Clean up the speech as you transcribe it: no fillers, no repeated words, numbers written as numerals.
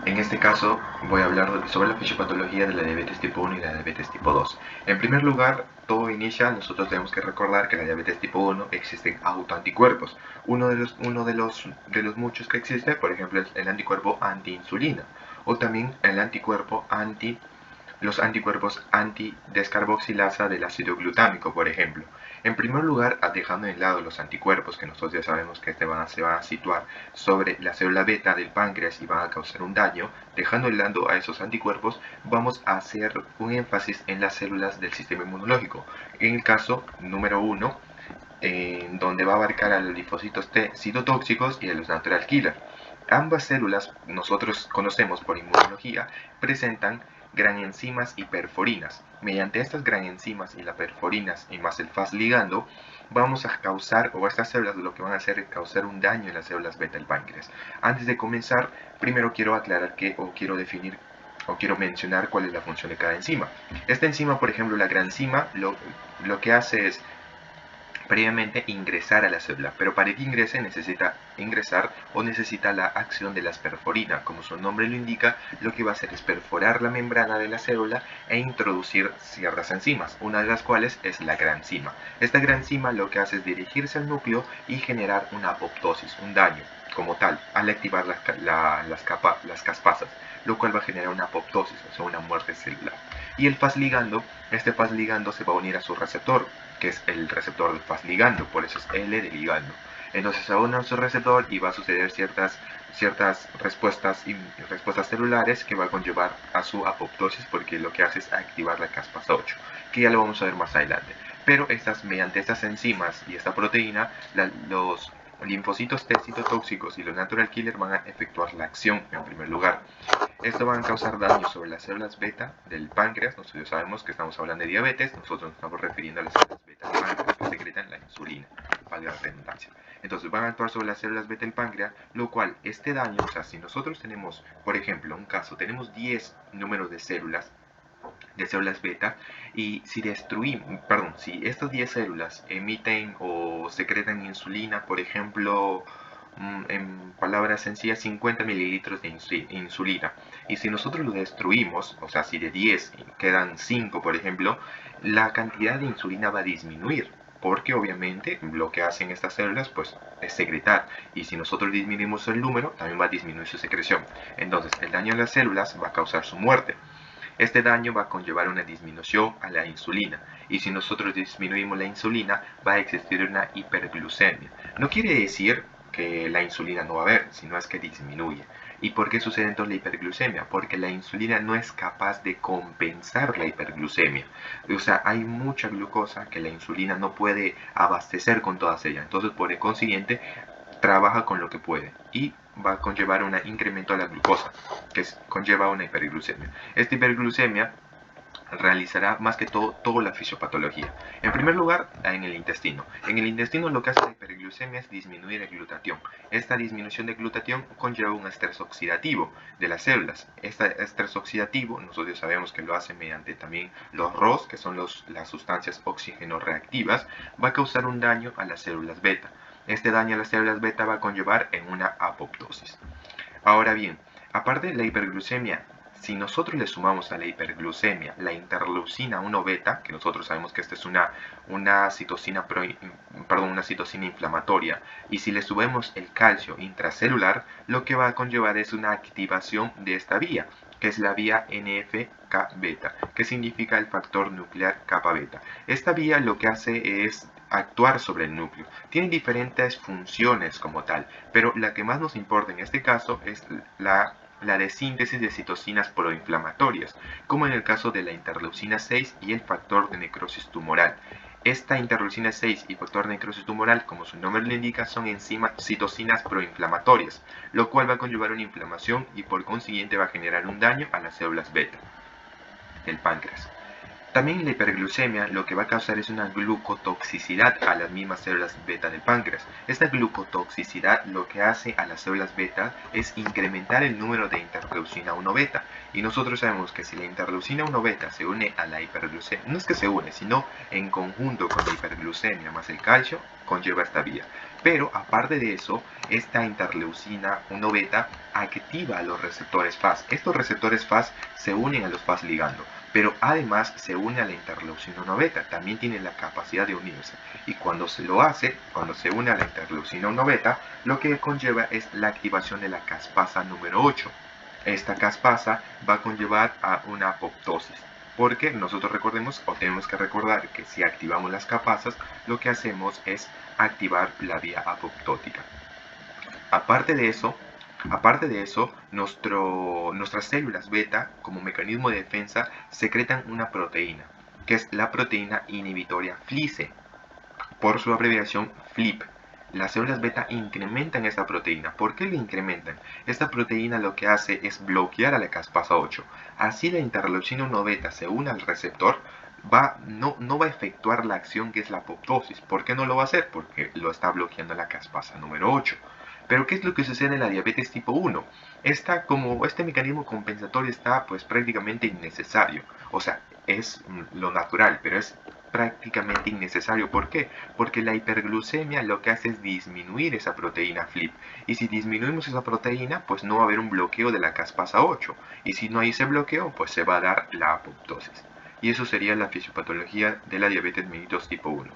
En este caso voy a hablar sobre la fisiopatología de la diabetes tipo 1 y la diabetes tipo 2. En primer lugar, todo inicia, nosotros tenemos que recordar que en la diabetes tipo 1 existen autoanticuerpos. Uno de los muchos que existe, por ejemplo, es el anticuerpo antiinsulina o también el anticuerpo anti los anticuerpos antidescarboxilasa del ácido glutámico, por ejemplo. En primer lugar, dejando de lado los anticuerpos, que nosotros ya sabemos que se van a situar sobre la célula beta del páncreas y van a causar un daño, dejando de lado a esos anticuerpos, vamos a hacer un énfasis en las células del sistema inmunológico. En el caso número 1, donde va a abarcar a los linfocitos T citotóxicos y a los natural killer. Ambas células, nosotros conocemos por inmunología, presentan gran enzimas y perforinas. Mediante estas gran enzimas y las perforinas y más el Fas ligando, vamos a causar, o estas células lo que van a hacer es causar un daño en las células beta del páncreas. Antes de comenzar, primero quiero aclarar o quiero definir o quiero mencionar cuál es la función de cada enzima. Esta enzima, por ejemplo, la gran enzima, lo que hace es previamente ingresar a la célula, pero para que ingrese necesita ingresar o necesita la acción de las perforinas. Como su nombre lo indica, lo que va a hacer es perforar la membrana de la célula e introducir ciertas enzimas, una de las cuales es la granzima. Esta granzima lo que hace es dirigirse al núcleo y generar una apoptosis, un daño como tal, al activar las caspasas, lo cual va a generar una apoptosis, o sea, una muerte celular. Y el Fas ligando, este Fas ligando se va a unir a su receptor, que es el receptor del Fas ligando, por eso es L de ligando. Entonces se une a su receptor y va a suceder ciertas respuestas celulares que va a conllevar a su apoptosis, porque lo que hace es activar la caspasa 8, que ya lo vamos a ver más adelante. Pero mediante estas enzimas y esta proteína, los linfocitos T citotóxicos y los natural killer van a efectuar la acción en primer lugar. Esto va a causar daño sobre las células beta del páncreas. Nosotros sabemos que estamos hablando de diabetes, nosotros nos estamos refiriendo a las células beta del páncreas que secretan la insulina, valga la redundancia. Entonces van a actuar sobre las células beta del páncreas, lo cual este daño, o sea, si nosotros tenemos, por ejemplo, un caso, tenemos 10 números de células beta, y si estas 10 células emiten o secretan insulina, por ejemplo, en palabras sencillas, 50 mililitros de insulina, y si nosotros lo destruimos, o sea, si de 10 quedan 5, por ejemplo, la cantidad de insulina va a disminuir, porque obviamente lo que hacen estas células pues es secretar, y si nosotros disminuimos el número también va a disminuir su secreción. Entonces el daño a las células va a causar su muerte. Este daño va a conllevar una disminución a la insulina, y si nosotros disminuimos la insulina va a existir una hiperglucemia. No quiere decir que la insulina no va a haber, sino es que disminuye. ¿Y por qué sucede entonces la hiperglucemia? Porque la insulina no es capaz de compensar la hiperglucemia. O sea, hay mucha glucosa que la insulina no puede abastecer con todas ellas. Entonces, por el consiguiente, trabaja con lo que puede y va a conllevar un incremento a la glucosa, que conlleva una hiperglucemia. Esta hiperglucemia realizará más que todo toda la fisiopatología. En primer lugar, en el intestino. En el intestino lo que hace la hiperglucemia es disminuir el glutatión. Esta disminución de glutatión conlleva un estrés oxidativo de las células. Este estrés oxidativo nosotros sabemos que lo hace mediante también los ROS, que son las sustancias oxígeno reactivas, va a causar un daño a las células beta. Este daño a las células beta va a conllevar en una apoptosis. Ahora bien, aparte de la hiperglucemia, si nosotros le sumamos a la hiperglucemia la interleucina 1 beta, que nosotros sabemos que esta es una citocina, una citocina inflamatoria, y si le subimos el calcio intracelular, lo que va a conllevar es una activación de esta vía, que es la vía NF-K beta, que significa el factor nuclear kappa beta. Esta vía lo que hace es actuar sobre el núcleo. Tiene diferentes funciones como tal, pero la que más nos importa en este caso es la de síntesis de citocinas proinflamatorias, como en el caso de la interleucina 6 y el factor de necrosis tumoral. Esta interleucina 6 y factor de necrosis tumoral, como su nombre lo indica, son citocinas proinflamatorias, lo cual va a conllevar una inflamación y por consiguiente va a generar un daño a las células beta del páncreas. También la hiperglucemia lo que va a causar es una glucotoxicidad a las mismas células beta del páncreas. Esta glucotoxicidad lo que hace a las células beta es incrementar el número de interleucina 1 beta. Y nosotros sabemos que si la interleucina 1 beta se une a la hiperglucemia, no es que se une, sino en conjunto con la hiperglucemia más el calcio, conlleva esta vía. Pero aparte de eso, esta interleucina 1 beta activa los receptores FAS. Estos receptores FAS se unen a los FAS ligando, pero además se une a la interleucina 1 beta, también tiene la capacidad de unirse. Y cuando se lo hace, cuando se une a la interleucina 1 beta, lo que conlleva es la activación de la caspasa número 8. Esta caspasa va a conllevar a una apoptosis, porque nosotros recordemos o tenemos que recordar que si activamos las caspasas, lo que hacemos es activar la vía apoptótica. Aparte de eso, nuestras células beta, como mecanismo de defensa, secretan una proteína, que es la proteína inhibitoria FLICE, por su abreviación FLIP. Las células beta incrementan esta proteína. ¿Por qué la incrementan? Esta proteína lo que hace es bloquear a la caspasa 8. Así la interleucina 1 beta se une al receptor, no va a efectuar la acción que es la apoptosis. ¿Por qué no lo va a hacer? Porque lo está bloqueando la caspasa número 8. Pero ¿qué es lo que sucede en la diabetes tipo 1? Este mecanismo compensatorio está pues prácticamente innecesario. O sea, es lo natural, pero es prácticamente innecesario. ¿Por qué? Porque la hiperglucemia lo que hace es disminuir esa proteína FLIP. Y si disminuimos esa proteína, pues no va a haber un bloqueo de la caspasa 8. Y si no hay ese bloqueo, pues se va a dar la apoptosis. Y eso sería la fisiopatología de la diabetes mellitus tipo 1.